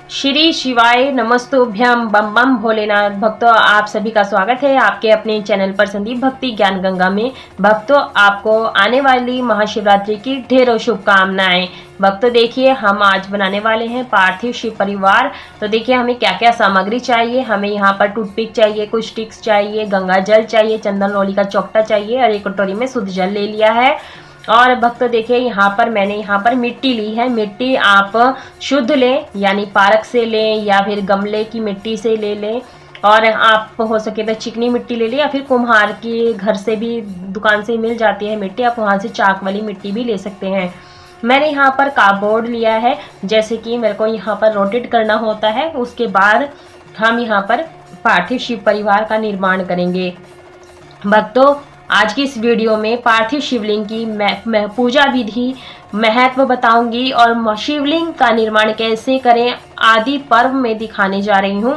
श्री शिवाय नमस्तुभ्यम बम बम भोलेनाथ। भक्तों, आप सभी का स्वागत है आपके अपने चैनल पर संदीप भक्ति ज्ञान गंगा में। भक्तों, आपको आने वाली महाशिवरात्रि की ढेरों शुभकामनाएं। भक्तों, देखिए हम आज बनाने वाले हैं पार्थिव शिव परिवार। तो देखिए हमें क्या क्या सामग्री चाहिए। हमें यहाँ पर टूथपिक चाहिए, कुछ स्टिक्स चाहिए, गंगा जल चाहिए, चंदन रोली का चौकटा चाहिए और एक कटोरी में शुद्ध जल ले लिया है। और भक्तों देखिए यहाँ पर मैंने यहाँ पर मिट्टी ली है। मिट्टी आप शुद्ध लें, यानी पारक से लें या फिर गमले की मिट्टी से ले लें, और आप हो सके तो चिकनी मिट्टी ले लें या फिर कुम्हार की घर से भी दुकान से मिल जाती है मिट्टी, आप वहाँ से चाक वाली मिट्टी भी ले सकते हैं। मैंने यहाँ पर कार्डबोर्ड लिया है, जैसे कि मेरे को यहाँ पर रोटेट करना होता है। उसके बाद हम यहाँ पर पार्थिव शिव परिवार का निर्माण करेंगे। भक्तों, आज की इस वीडियो में पार्थिव शिवलिंग की मैं पूजा विधि, महत्व बताऊंगी और शिवलिंग का निर्माण कैसे करें आदि पर्व में दिखाने जा रही हूं।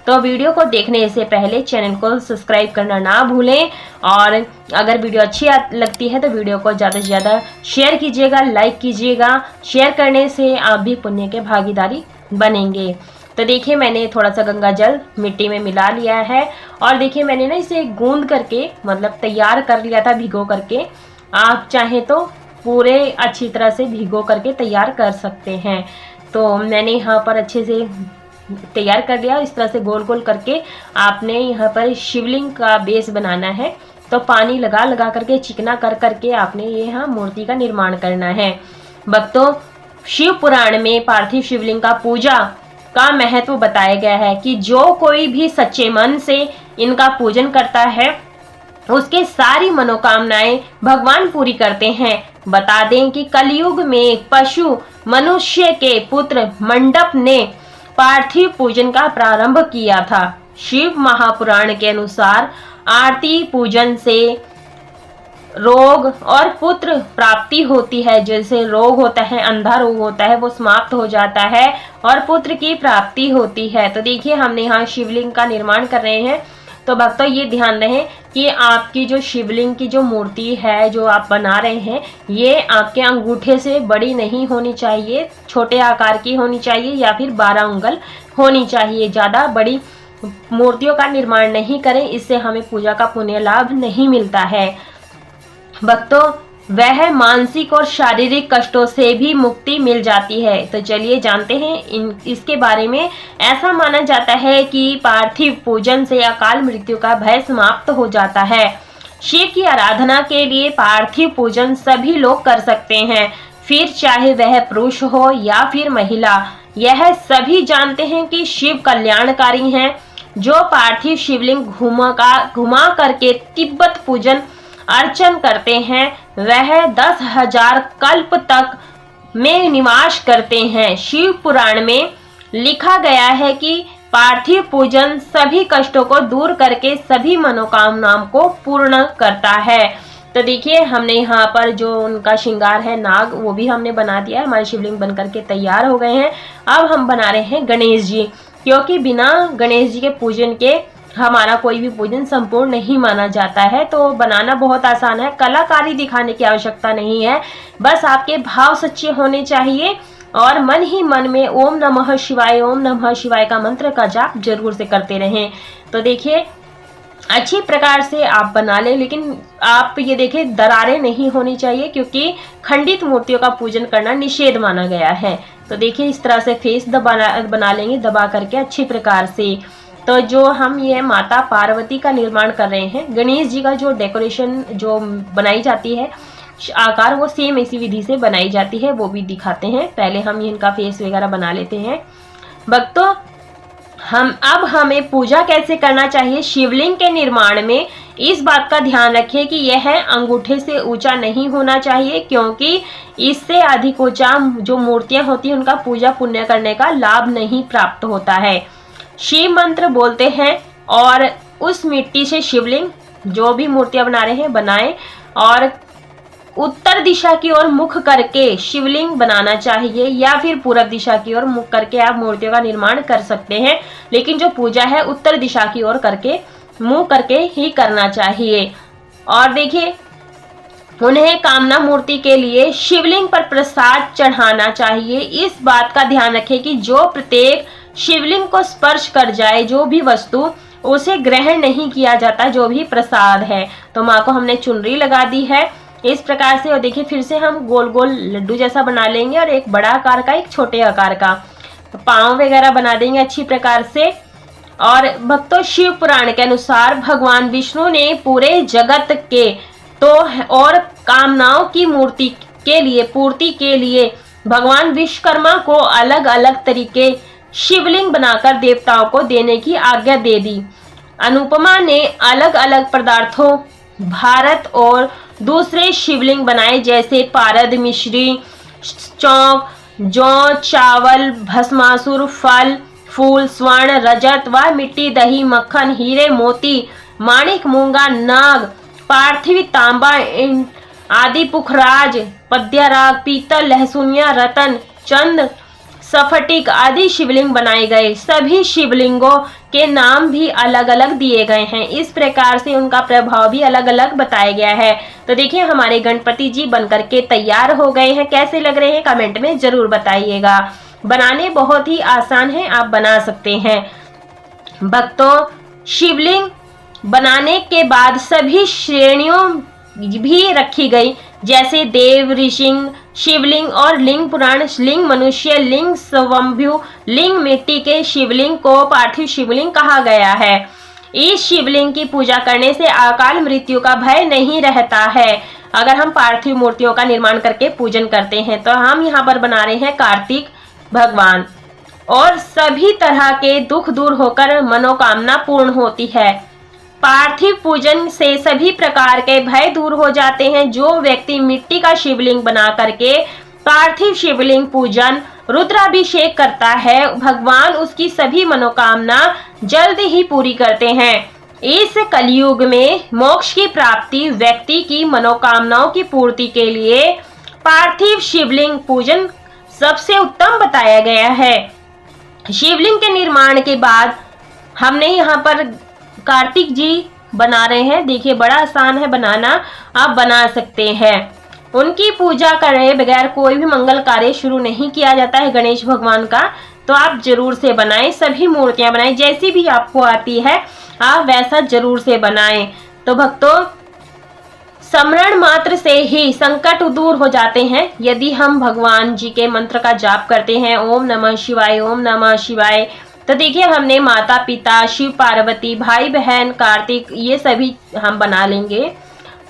तो वीडियो को देखने से पहले चैनल को सब्सक्राइब करना ना भूलें, और अगर वीडियो अच्छी लगती है तो वीडियो को ज़्यादा से ज़्यादा शेयर कीजिएगा, लाइक कीजिएगा। शेयर करने से आप भी पुण्य के भागीदारी बनेंगे। तो देखिए मैंने थोड़ा सा गंगा जल मिट्टी में मिला लिया है, और देखिए मैंने ना इसे गूंद करके मतलब तैयार कर लिया था भिगो करके। आप चाहें तो पूरे अच्छी तरह से भिगो करके तैयार कर सकते हैं। तो मैंने यहाँ पर अच्छे से तैयार कर लिया। इस तरह से गोल गोल करके आपने यहाँ पर शिवलिंग का बेस बनाना है। तो पानी लगा लगा करके चिकना कर करके आपने ये यहाँ मूर्ति का निर्माण करना है। भक्तों, शिव पुराण में पार्थिव शिवलिंग का पूजा का महत्व बताया गया है कि जो कोई भी सच्चे मन से इनका पूजन करता है उसके सारी मनोकामनाएं भगवान पूरी करते हैं। बता दें कि कलयुग में पशु मनुष्य के पुत्र मंडप ने पार्थिव पूजन का प्रारंभ किया था। शिव महापुराण के अनुसार आरती पूजन से रोग और पुत्र प्राप्ति होती है। जैसे रोग होता है, अंधा रोग होता है, वो समाप्त हो जाता है और पुत्र की प्राप्ति होती है। तो देखिए हमने यहाँ शिवलिंग का निर्माण कर रहे हैं। तो भक्तों ये ध्यान रहे कि आपकी जो शिवलिंग की जो मूर्ति है जो आप बना रहे हैं, ये आपके अंगूठे से बड़ी नहीं होनी चाहिए, छोटे आकार की होनी चाहिए या फिर 12 उंगल होनी चाहिए। ज़्यादा बड़ी मूर्तियों का निर्माण नहीं करें, इससे हमें पूजा का पुण्य लाभ नहीं मिलता है। भक्तों, वह मानसिक और शारीरिक कष्टों से भी मुक्ति मिल जाती है। तो चलिए जानते हैं इसके बारे में। ऐसा माना जाता है कि पार्थिव पूजन से अकाल मृत्यु का भय समाप्त हो जाता है। शिव की आराधना के लिए पार्थिव पूजन सभी लोग कर सकते हैं, फिर चाहे वह पुरुष हो या फिर महिला। यह सभी जानते हैं कि शिव कल्याणकारी हैं। जो पार्थिव शिवलिंग घुमा करके तिब्बत पूजन अर्चन करते हैं वह 10,000 कल्प तक में निवास करते हैं। शिव पुराण में लिखा गया है कि पार्थिव पूजन सभी कष्टों को दूर करके सभी मनोकामनाओं को पूर्ण करता है। तो देखिए हमने यहाँ पर जो उनका श्रृंगार है नाग, वो भी हमने बना दिया है। हमारे शिवलिंग बन करके तैयार हो गए हैं। अब हम बना रहे हैं गणेश जी, क्योंकि बिना गणेश जी के पूजन के हमारा कोई भी पूजन संपूर्ण नहीं माना जाता है। तो बनाना बहुत आसान है, कलाकारी दिखाने की आवश्यकता नहीं है, बस आपके भाव सच्चे होने चाहिए और मन ही मन में ओम नमः शिवाय का मंत्र का जाप जरूर से करते रहें। तो देखिए अच्छी प्रकार से आप बना लें, लेकिन आप ये देखें दरारें नहीं होनी चाहिए, क्योंकि खंडित मूर्तियों का पूजन करना निषेध माना गया है। तो देखिए इस तरह से फेस बना लेंगे दबा करके अच्छी प्रकार से। तो जो हम ये माता पार्वती का निर्माण कर रहे हैं, गणेश जी का जो डेकोरेशन जो बनाई जाती है आकार, वो सेम इसी विधि से बनाई जाती है, वो भी दिखाते हैं। पहले हम इनका फेस वगैरह बना लेते हैं। भक्तों, अब हमें पूजा कैसे करना चाहिए शिवलिंग के निर्माण में, इस बात का ध्यान रखें कि यह अंगूठे से ऊंचा नहीं होना चाहिए, क्योंकि इससे अधिक ऊंचा जो मूर्तियां होती हैं उनका पूजा पुण्य करने का लाभ नहीं प्राप्त होता है। शिव मंत्र बोलते हैं और उस मिट्टी से शिवलिंग जो भी मूर्तियां बना रहे हैं बनाएं, और उत्तर दिशा की ओर मुख करके शिवलिंग बनाना चाहिए या फिर पूर्व दिशा की ओर मुख करके आप मूर्तियों का निर्माण कर सकते हैं, लेकिन जो पूजा है उत्तर दिशा की ओर करके मुंह करके ही करना चाहिए। और देखिए उन्हें कामना मूर्ति के लिए शिवलिंग पर प्रसाद चढ़ाना चाहिए। इस बात का ध्यान रखें कि जो प्रत्येक शिवलिंग को स्पर्श कर जाए जो भी वस्तु, उसे ग्रहण नहीं किया जाता, जो भी प्रसाद है। तो माँ को हमने चुनरी लगा दी है इस प्रकार से। और देखिए फिर से हम गोल गोल लड्डू जैसा बना लेंगे और एक बड़ा आकार का, एक छोटे आकार का। तो पाँव वगैरह बना देंगे अच्छी प्रकार से। और भक्तों, शिव पुराण के अनुसार भगवान विष्णु ने पूरे जगत के तो और कामनाओं की पूर्ति के लिए भगवान विश्वकर्मा को अलग अलग तरीके शिवलिंग बनाकर देवताओं को देने की आज्ञा दे दी। अनुपमा ने अलग अलग पदार्थों भारत और दूसरे शिवलिंग बनाए, जैसे पारद, मिश्री, चौक, जौ, चावल, भस्मासुर, फल, फूल, स्वर्ण, रजत व मिट्टी, दही, मक्खन, हीरे, मोती, माणिक, मूंगा, नाग, पार्थिव, तांबा आदि, पुखराज, पद्यराग, पीतल, लहसुनिया, रतन, चंद, स्फटिक आदि शिवलिंग बनाए गए। सभी शिवलिंगों के नाम भी अलग अलग दिए गए हैं। इस प्रकार से उनका प्रभाव भी अलग अलग बताया गया है। तो देखिए हमारे गणपति जी बनकर के तैयार हो गए हैं। कैसे लग रहे हैं कमेंट में जरूर बताइएगा। बनाने बहुत ही आसान है, आप बना सकते हैं। भक्तों, शिवलिंग बनाने के बाद सभी श्रेणियों भी रखी गई, जैसे देव, ऋषि, शिवलिंग और लिंग पुराण, लिंग मनुष्य, लिंग स्वयंभू, लिंग मिट्टी के शिवलिंग को पार्थिव शिवलिंग कहा गया है। इस शिवलिंग की पूजा करने से अकाल मृत्यु का भय नहीं रहता है। अगर हम पार्थिव मूर्तियों का निर्माण करके पूजन करते हैं, तो हम यहाँ पर बना रहे हैं कार्तिक भगवान, और सभी तरह के दुख दूर होकर मनोकामना पूर्ण होती है। पार्थिव पूजन से सभी प्रकार के भय दूर हो जाते हैं। जो व्यक्ति मिट्टी का शिवलिंग बना करके पार्थिव शिवलिंग पूजन रुद्राभिषेक करता है, भगवान उसकी सभी मनोकामना जल्द ही पूरी करते हैं। इस कलयुग में मोक्ष की प्राप्ति, व्यक्ति की मनोकामनाओं की पूर्ति के लिए पार्थिव शिवलिंग पूजन सबसे उत्तम बताया गया है। शिवलिंग के निर्माण के बाद हमने यहाँ पर कार्तिक जी बना रहे हैं। देखिए बड़ा आसान है बनाना, आप बना सकते हैं। उनकी पूजा करे बगैर कोई भी मंगल कार्य शुरू नहीं किया जाता है गणेश भगवान का। तो आप जरूर से बनाएं, सभी मूर्तियां बनाएं, जैसी भी आपको आती है आप वैसा जरूर से बनाएं। तो भक्तों, स्मरण मात्र से ही संकट दूर हो जाते हैं यदि हम भगवान जी के मंत्र का जाप करते हैं, ओम नमः शिवाय, ओम नमः शिवाय। तो देखिए हमने माता पिता, शिव पार्वती, भाई बहन, कार्तिक, ये सभी हम बना लेंगे।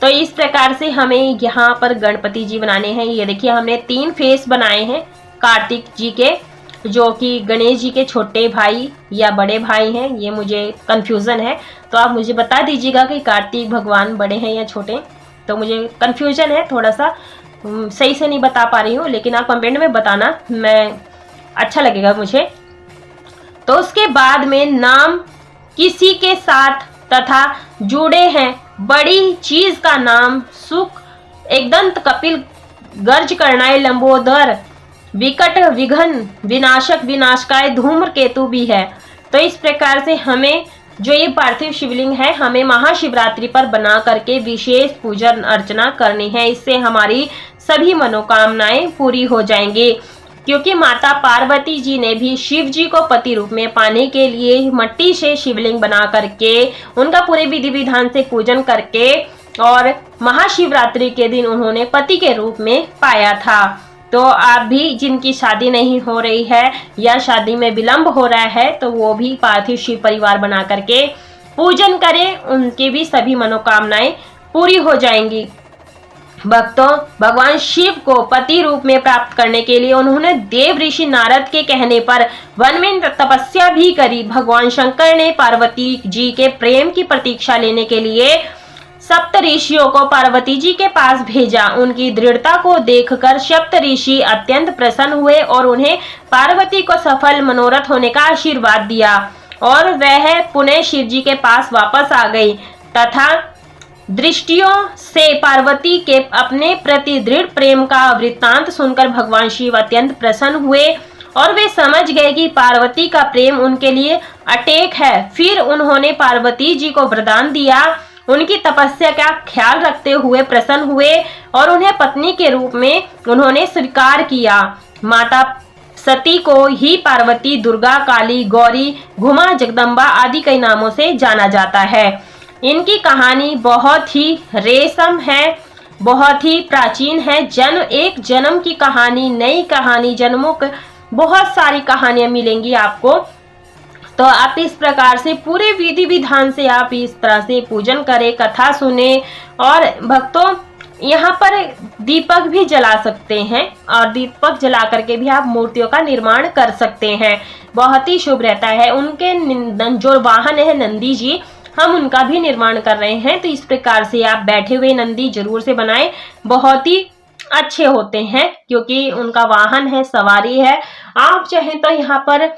तो इस प्रकार से हमें यहाँ पर गणपति जी बनाने हैं। ये देखिए हमने 3 फेस बनाए हैं कार्तिक जी के, जो कि गणेश जी के छोटे भाई या बड़े भाई हैं। ये मुझे कंफ्यूजन है, तो आप मुझे बता दीजिएगा कि कार्तिक भगवान बड़े हैं या छोटे। तो मुझे कंफ्यूजन है, थोड़ा सा सही से नहीं बता पा रही हूँ, लेकिन आप कमेंट में बताना, मैं अच्छा लगेगा मुझे। तो उसके बाद में नाम किसी के साथ तथा जुड़े हैं। बड़ी चीज का नाम सुख, एकदंत, कपिल, गर्ज करनाए, लंबोदर, विकट, विघन, विनाशक, विनाशकाय, धूम्रकेतु भी है। तो इस प्रकार से हमें जो ये पार्थिव शिवलिंग है, हमें महाशिवरात्रि पर बना करके विशेष पूजन अर्चना करनी है। इससे हमारी सभी मनोकामनाएं पूरी हो जाएंगी। क्योंकि माता पार्वती जी ने भी शिव जी को पति रूप में पाने के लिए मिट्टी से शिवलिंग बना करके उनका पूरे विधि विधान से पूजन करके और महाशिवरात्रि के दिन उन्होंने पति के रूप में पाया था। तो आप भी जिनकी शादी नहीं हो रही है या शादी में विलंब हो रहा है, तो वो भी पार्थिव शिव परिवार बना करके पूजन करें, उनकी भी सभी मनोकामनाएं पूरी हो जाएंगी। भक्तों, भगवान शिव को पति रूप में प्राप्त करने के लिए उन्होंने देव ऋषि नारद के कहने पर वन में तपस्या भी करी। भगवान शंकर ने पार्वती जी के प्रेम की प्रतीक्षा लेने के लिए सप्त ऋषियों को पार्वती जी के पास भेजा। उनकी दृढ़ता को देखकर सप्त ऋषि अत्यंत प्रसन्न हुए और उन्हें पार्वती को सफल मनोरथ होने का आशीर्वाद दिया और वह पुनः शिव जी के पास वापस आ गई तथा दृष्टियों से पार्वती के अपने प्रति दृढ़ प्रेम का वृत्तांत सुनकर भगवान शिव अत्यंत प्रसन्न हुए और वे समझ गए कि पार्वती का प्रेम उनके लिए अटेक है। फिर उन्होंने पार्वती जी को वरदान दिया, उनकी तपस्या का ख्याल रखते हुए प्रसन्न हुए और उन्हें पत्नी के रूप में उन्होंने स्वीकार किया। माता सती को ही पार्वती, दुर्गा, काली, गौरी, घुमा, जगदम्बा आदि कई नामों से जाना जाता है। इनकी कहानी बहुत ही रेशम है, बहुत ही प्राचीन है। एक जन्म की कहानी, नई कहानी, जन्मों के बहुत सारी कहानियां मिलेंगी आपको। तो आप इस प्रकार से पूरे विधि विधान से आप इस तरह से पूजन करें, कथा सुने। और भक्तों, यहाँ पर दीपक भी जला सकते हैं और दीपक जला करके भी आप मूर्तियों का निर्माण कर सकते हैं। बहुत ही शुभ रहता है। उनके जो वाहन है नंदी जी, हम उनका भी निर्माण कर रहे हैं। तो इस प्रकार से आप बैठे हुए नंदी जरूर से बनाएं, बहुत ही अच्छे होते हैं क्योंकि उनका वाहन है, सवारी है। आप चाहें तो यहाँ पर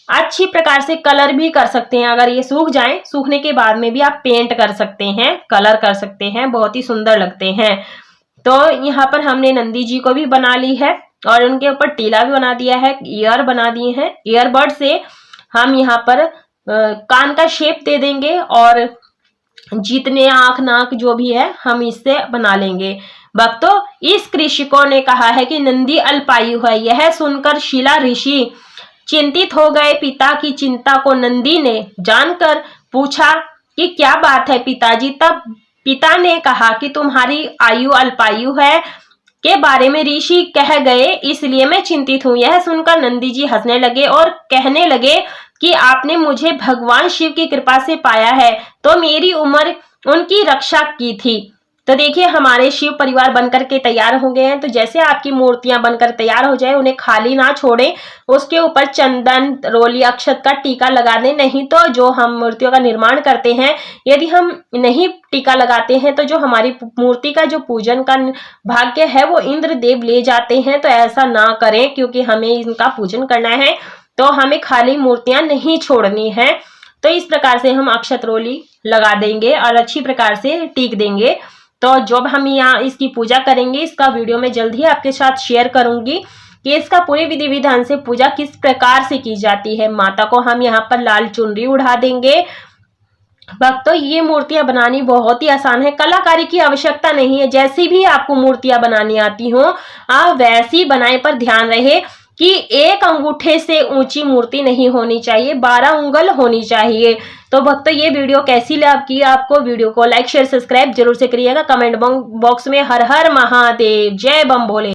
अच्छी प्रकार से कलर भी कर सकते हैं। अगर ये सूख जाएं, सूखने के बाद में भी आप पेंट कर सकते हैं, कलर कर सकते हैं, बहुत ही सुंदर लगते हैं। तो यहाँ पर हमने नंदी जी को भी बना ली है और उनके ऊपर टीला भी बना दिया है, ईयर बना दिए हैं। ईयरबड से हम यहाँ पर कान का शेप दे देंगे और जितने आंख नाक जो भी है हम इससे बना लेंगे। भक्तों, इस कृषिकों ने कहा है कि नंदी अल्पायु है। यह सुनकर शिला ऋषि चिंतित हो गए। पिता की चिंता को नंदी ने जानकर पूछा कि क्या बात है पिताजी। तब पिता ने कहा कि तुम्हारी आयु अल्पायु है के बारे में ऋषि कह गए, इसलिए मैं चिंतित हूँ। यह सुनकर नंदी जी हंसने लगे और कहने लगे कि आपने मुझे भगवान शिव की कृपा से पाया है, तो मेरी उम्र उनकी रक्षा की थी। तो देखिए, हमारे शिव परिवार बनकर के तैयार हो गए हैं। तो जैसे आपकी मूर्तियां बनकर तैयार हो जाए, उन्हें खाली ना छोड़ें, उसके ऊपर चंदन, रोली, अक्षत का टीका लगा दें। नहीं तो जो हम मूर्तियों का निर्माण करते हैं, यदि हम नहीं टीका लगाते हैं तो जो हमारी मूर्ति का जो पूजन का भाग्य है वो इंद्र देव ले जाते हैं। तो ऐसा ना करें क्योंकि हमें इनका पूजन करना है, तो हमें खाली मूर्तियां नहीं छोड़नी है। तो इस प्रकार से हम अक्षत रोली लगा देंगे और अच्छी प्रकार से टीक देंगे। तो जब हम यहाँ इसकी पूजा करेंगे, इसका वीडियो मैं जल्द ही आपके साथ शेयर करूंगी कि इसका पूरे विधि विधान से पूजा किस प्रकार से की जाती है। माता को हम यहाँ पर लाल चुनरी उड़ा देंगे। भक्तों, ये मूर्तियां बनानी बहुत ही आसान है, कलाकारी की आवश्यकता नहीं है। जैसी भी आपको मूर्तियां बनानी आती हो, आप वैसी बनाए, पर ध्यान रहे कि एक अंगूठे से ऊंची मूर्ति नहीं होनी चाहिए, 12 उंगल होनी चाहिए। तो भक्तों, ये वीडियो कैसी लगी आपको? वीडियो को लाइक शेयर सब्सक्राइब जरूर से करिएगा। कमेंट बॉक्स में हर हर महादेव, जय बम भोले।